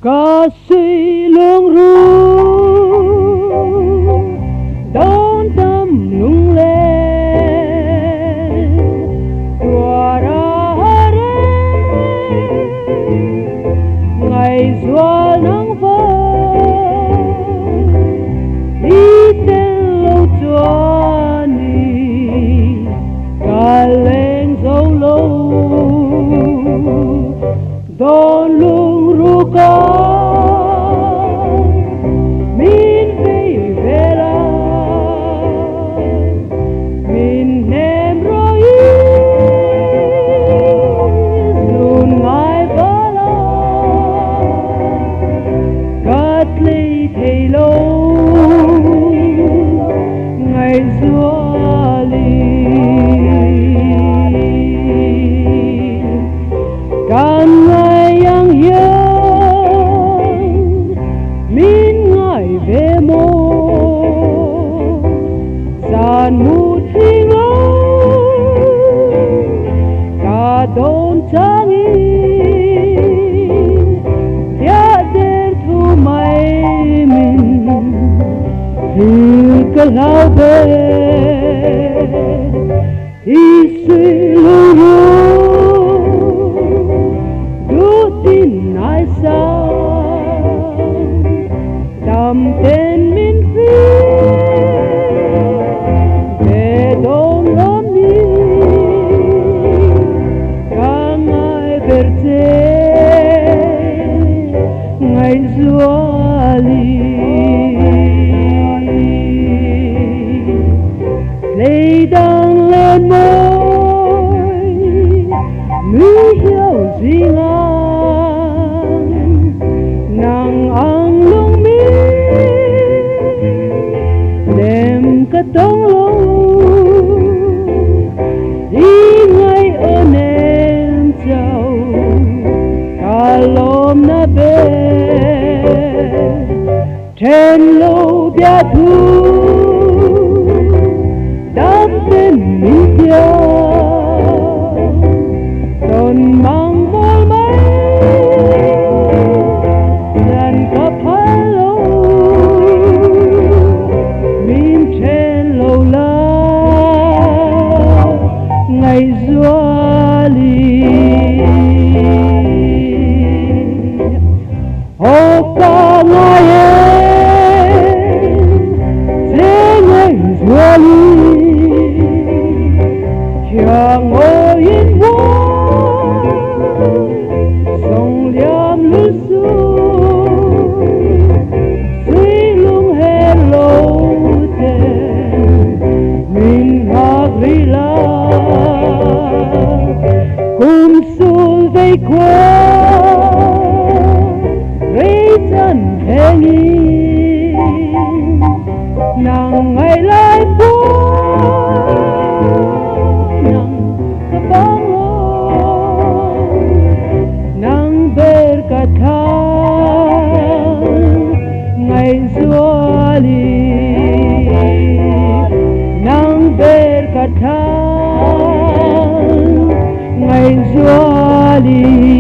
Kasih lung ru đón tâm lung lên tua ra ngày xua nắng vơi đi tên lâu cho đi cả lên dấu lâu đón lung ru ca một khi ngỡ cả đón trang ý dia der thu mai mình thì cái lao về isi luru du tin ai sao đam tên mình phi ngày xưa lệ đang lên môi mới hiểu gì ngang nàng ăn lung mi đêm cả tông lâu đi ngay ở nền châu cả lom na bê trên lô bia thu đắp bên mi tiêu còn mang môi mấy dàn cặp hai lâu mìm trên lô la ngày xưa li ô ca ngài chẳng ngồi yên vô sông liam lưu xuôi suy lung hè lâu tên mình hát ri la cùng xuôi dây qua rây chân hẹn nàng ngày lại buồn ngày xưa li nang berkata ngày xưa li